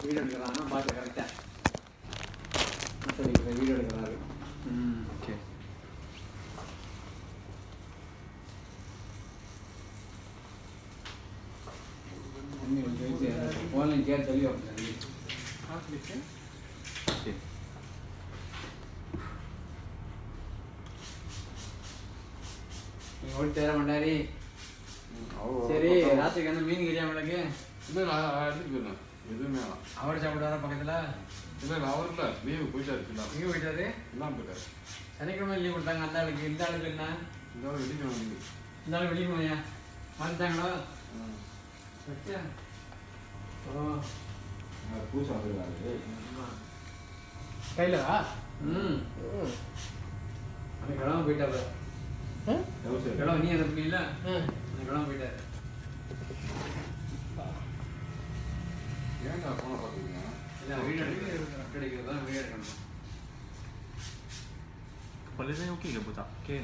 Video எடுக்கிறாங்கன்னா பார்த்து கரெக்டாக video எடுக்கிறாரு. ஓகே. ஆன்லைன் கேர் சொல்லி நீங்கள் ஓடி தேர மாட்டாரி. சரி, ராத்திரிக்கு அந்த மீன் கறியா உங்களுக்கு? இல்லை எடுத்துட்டு போயிருந்தேன். எதுவுமே அவர் சாப்பிடுவாரா பக்கத்தில்? இல்லை அவர் இல்லை, லீவு போயிட்டாரு. எங்கே போயிட்டாரு? எல்லாம் போயிட்டாரு. சனிக்கிழமை லீவ் கொடுத்தாங்க அந்த ஆளுக்கு. இந்த ஆளுக்கு என்ன? இந்த ஆள் வெள்ளிக்கிழமை லீவு. இந்த ஆள் வெள்ளிக்கிழமையா வந்துட்டாங்களா? பூ சாப்பிடுவாரு கையிலா? அந்த கிழமை போயிட்டாரு. கிழமை நீ அதை புரியல, அந்த கிழமை போயிட்டாரு. ஏன்டா போன பார்த்துக்கீங்க? இல்லை வீடியோ எடுக்கிறது தான் வீடியோ எடுக்கணும். Kualitasnya oke gak buat oke?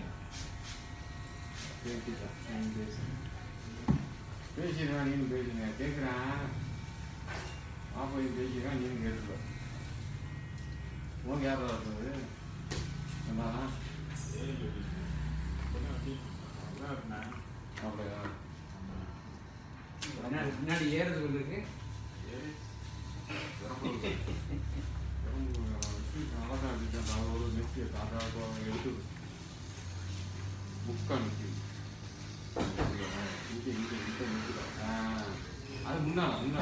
பேசிடுறேன், நீನು பேசுங்க. கேட்குறேன் அப்போ இது பேசிக்கிறேன், நீನು கேட்டுருக்க. உனக்கு யாரா இருக்குது? என்னன்னா அப்படியா? பின்னாடி ஏறது இருக்கு. அழகாக இருந்துச்சு. ஒரு நெத்தியை காக்காக எடுத்துது புக்கா நிற்கி இங்கே இங்கே இங்கே நிற்குதா? அது முன்னாள் அப்படியே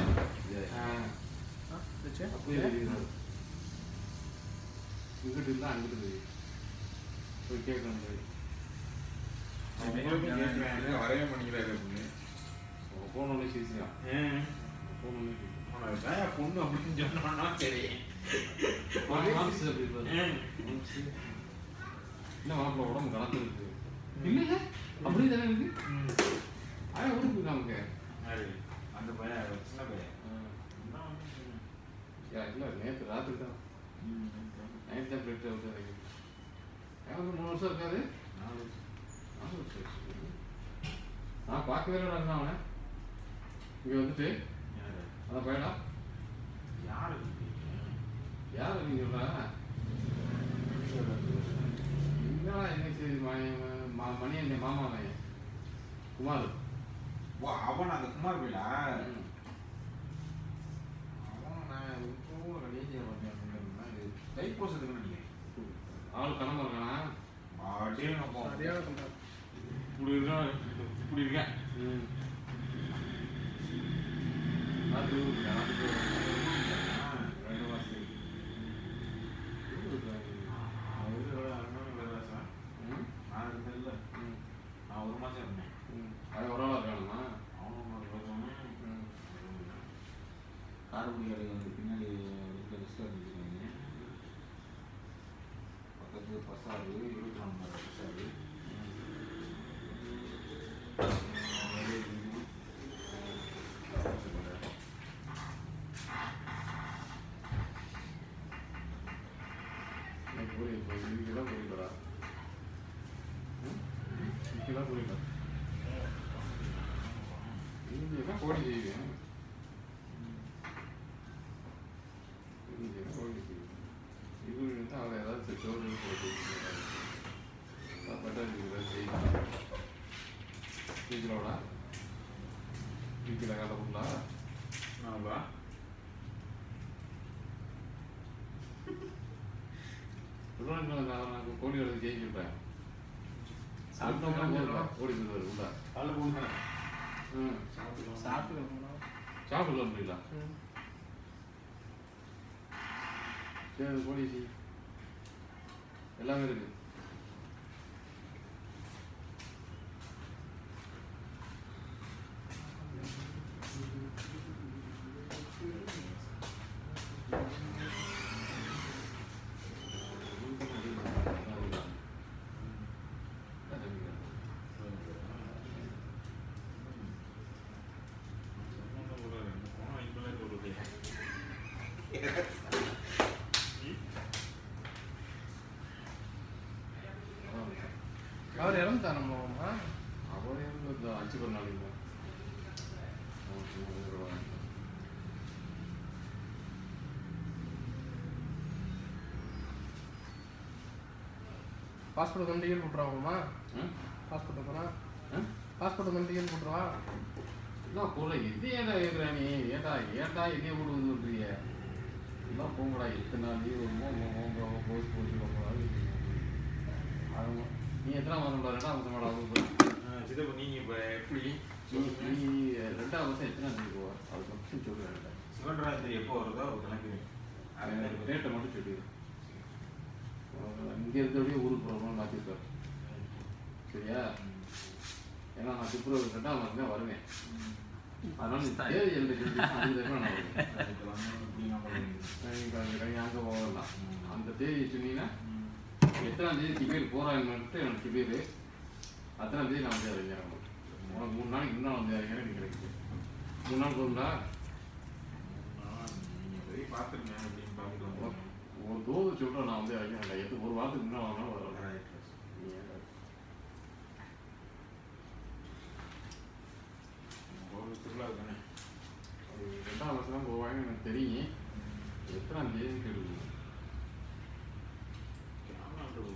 இங்கிட்டு இருந்தால் அங்கிட்டு போய் கேட்கணும். வரவே பண்ணிக்கிறாரு போன ஒன்று சீசியா போன ஒன்று பொண்ணு அப்படின்னு சொன்னா சரி. என்ன மாப்பிள்ள உடம்பு கலந்து இருக்கு? இல்லையா அப்படி தானே இருக்கு. அதான் ஊருக்கு நமக்கு அந்த பையன் சின்ன பையன் இல்லை நேற்று ராத்திரி தான் நைட் தான் பிளேட் அவுட் ஆகிருக்கு. 3 வருஷம் இருக்காது. 4 வருஷம். நான் பார்க்கவே இல்லை அவனை. இங்கே வந்துட்டு அதான் பையனா யாரு யார் நீங்க சொல்றா? என்னடா என்ன மணி என்ன மாமா குமார். வா அவன் அந்த குமார் பையனா? அவன் நான் இப்போ கடைசியாக பார்த்தேன். தைப்பூசத்துக்கு நினைக்கிறேன். ஆள் கனமா இருக்கானா? அப்படியே இப்படி இருக்கான், இப்படி இருக்கேன். நான் ஒரு மாதம் இருந்தேன். அது ஒரு ஆளாக இருக்கானுமா? காரைக்குடி கடைக்கு வந்து பின்னாடி ரெஸ்டாரண்ட் வச்சுருக்காங்க. பக்கத்து பசாரு 24 பசாரு. இதுக்கெல்லாம் புரியலடா. இதுக்கெல்லாம் புரியல. இதுதான் கோடி செய்வேன். கோடி செய்வேன். இது வந்து அவளை ஏதாவது சோறு போட்டு பட்டாளி செய்யலாம். வீட்டிலோட வீட்டில் காலை போடலா? ஆமாப்பா. நான் கோழி எடுத்து ஜெயிச்சுட்டேன். ஓடி போடுவார் உள்ள காலைல போகணும். சாப்பிட்டு வந்துங்களா? சரி கோழி எல்லாமே இருக்கு. அவர் இறந்துட்டாரம்மா? அவர் இறந்து 5 பேர் நாளைக்கு பாஸ்போர்ட் வந்து டிக்கெட் போட்டுருவாங்கம்மா. பாஸ்போர்ட் போகிறேன். பாஸ்போர்ட் வந்து டிக்கெட் போட்டுருவா. இதான் போல இது ஏன்டா கேட்குறா நீ? ஏட்டா என்னைய கூட வந்து விட்றிய? இதெல்லாம் போங்கடா, எத்தனை நாள் லீவ் வருமோ போய் போகக்கூடாது. நீ எத்தனை மாதம்டா? 2ஆம் மாதம் ஆகும். சிதப்பு நீங்கள் இப்போ எப்படி நீ 2ஆம் மாதம் எத்தனை தேதி போவா? அது மட்டும் சொல்லுவேன். சிவன்ராத்திரி எப்போ வருதோ ஒரு கணக்கு ரேட்டை மட்டும் சொல்லி இங்கே இருக்கிறபடியே ஊருக்கு போகிறோம்னு மாற்றிருக்காரு. சரியா? ஏன்னா நான் பிப்ரவரி 2ஆம் மாதம் தான் வருவேன். அதனால தேதி எழுதி நான் அங்கே போகலாம். அந்த தேதி சொன்னீங்கன்னா எத்தனாம் தேதி டிக்கெட் போகிறாங்கன்னு எனக்கு சொல்லிடு. அத்தனாம் தேதி நான் வந்து இறங்கிறேன். உனக்கு 3 நாளைக்கு முன்னால் வந்து இறங்கிறேன். நீ கிடைக்குது 3 நாள் போகுங்களா? நீங்கள் போய் பார்த்துருங்க அப்படின்னு பார்த்துக்கலாம். ஒரு தோது சொல்கிறேன். நான் வந்து இறங்கிறேன். எது ஒரு வாரத்துக்கு முன்னால் வாங்கினா வரும். திருவிழா தானே, அது 2ஆம் வருஷம் தான் போவாங்கன்னு எனக்கு தெரியும். எத்தனாம் தேதி கேட்குது?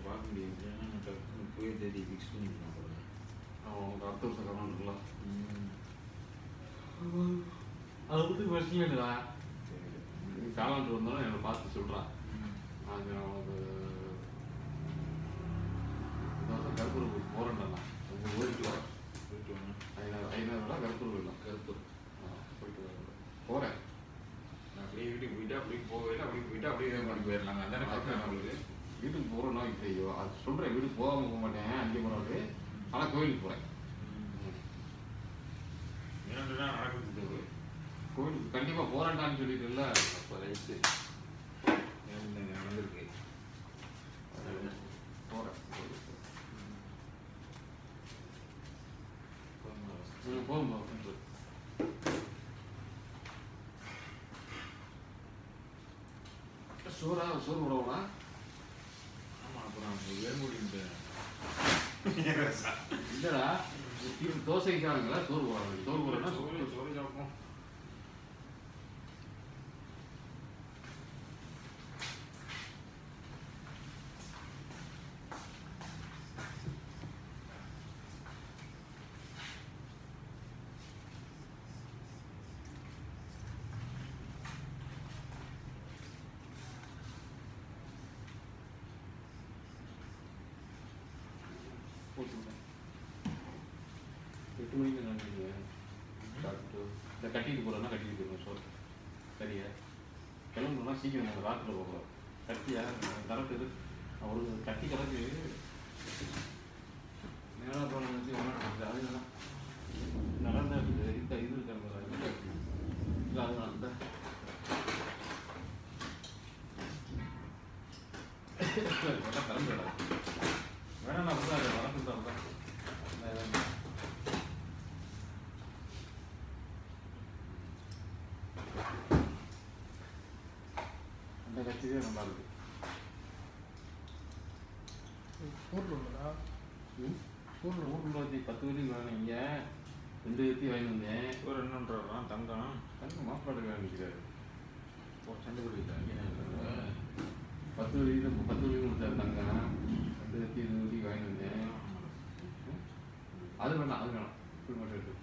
பார்க்க முடியாது. ஏன்னா போய் தேதி ஃபிக்ஸ் பண்ணிக்கலாம் போல. அவங்க அடுத்த வருஷம் கவனம் இருக்கலாம். அதை பற்றி பிரச்சனை இல்லைடா. காலாண்டு வந்தாலும் என்னை பார்த்து சொல்கிறான். நாங்கள் அவனுக்கு இந்த வருஷம் கருப்பூர் போகிறேன்டா. உங்கள் ஊருக்கு வர போயிட்டு வாங்க. 500 கருப்பூர் இல்லை கருப்பூர் போயிட்டு போகிறேன். நான் அப்படியே வீட்டுக்கு போயிட்டு அப்படியே போகல, அப்படியே போயிட்டு அப்படியே பண்ணி போயிடலாங்க. அதானே பார்க்குறேன் நம்மளுக்கு. வீட்டுக்கு போகிறோன்னா இப்போ ஐயோ அது சொல்கிறேன். வீட்டுக்கு போகாமல் போக மாட்டேன். அங்கே போகிறாரு. ஆனால் கோயிலுக்கு போகிறேன். ஏன்னா நடக்குது கோயிலுக்கு கண்டிப்பாக போகிறேன்டான்னு சொல்லிட்டு இல்லை. அப்போ ரைட்டு நடந்திருக்கு. போகிறேன். போகும்போது சோறு விடவுனா? ஆமாம், அப்புறம் வேறுமொழி இல்லைடா, தோசை சாப்பிடுங்களா? சோறு போடுறாங்க. சோறு போடுறேன்னா சோறு சாப்பிடும். போட்டுவிட்டேன். 8 மணிக்கு நான் இந்த கட்டிட்டு போகிறேன்னா கட்டிட்டு போயிடுவேன். சோறு சரியா? கிளம்புனா சீக்கிரம் நாங்கள் ராத்திரில் போகிறோம். கட்டியா கரெக்டு அவரு கட்டி கிடக்கு நேராக போன வச்சு ஒன்றா அது நல்லா தான் இருக்குது. இந்த இது இருக்காங்க இல்லை அது நான் தான் கிளம்புடா வேணா நான் தான் வளர்ந்து தான் அந்த கட்சியே நல்லா இருக்கு. ஊரில் உள்ளதா? ஊரில் வச்சு 10 வரைக்கும் வேணும். இங்கே 2 வச்சு வாங்கி வந்தேன். ஒரு என்னன்றான் தங்கம் தங்க மாப்பிள்ளாடு வேணிக்கிறாரு. சண்டை பிடிக்கிட்டாங்க. 10 வரைக்கும் கொடுத்தாரு தங்கம். 2 வச்சு 20 வரைக்கும் வாங்கி வந்தேன். அது வேணாம் அது வேணாம் இப்படி மட்டும் இருக்கு.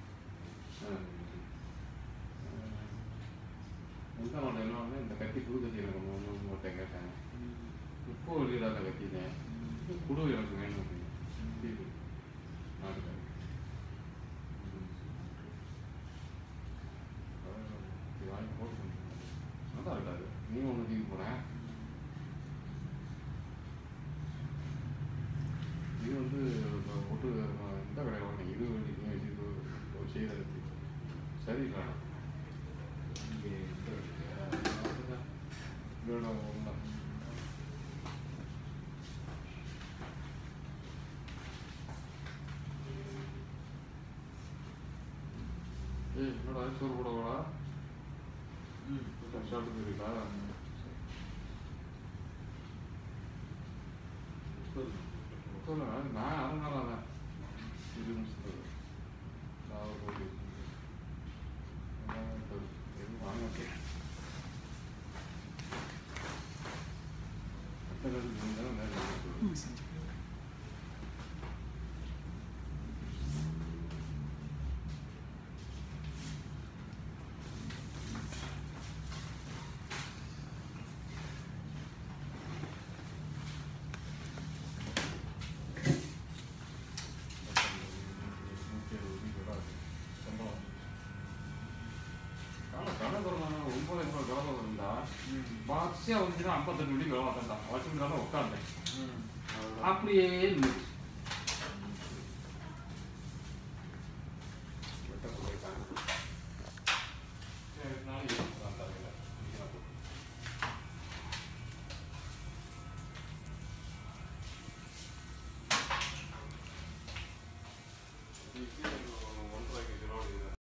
முந்தானோட என்ன வந்து இந்த கத்தி புது கத்தி எனக்கு ஒருத்தன் கேட்டேன். இப்போ வெளியிடாத கத்தினேன் குடு எனக்கு வேணும் அப்படின்னு நாட்டுக்காரு. வாங்கி போட்டு நல்லா இருக்காது. நீ ஒன்று தூக்கி போனேன். இது வந்து ஒட்டு இந்த கடையில் வாங்கினேன். 20 வண்டிக்கு வச்சு செய்த கத்தி சரி இல்லை. இங்கே இதோட ஒன்றா என்னோட சோறு போடவா? சாப்பிட்டு இருக்கா? சொல்லுங்க. நான் அதனால தான் 20 நிமிஷத்துக்கு எதுவும் வாங்க ரொம்ப இப்போ கலவை இருந்தா வரிசையாக வந்துச்சுன்னா 58 மணிக்கு வேலை பார்த்தேன் வச்சுருந்தாலும் உட்காந்தேன் அப்படியே இருந்துச்சு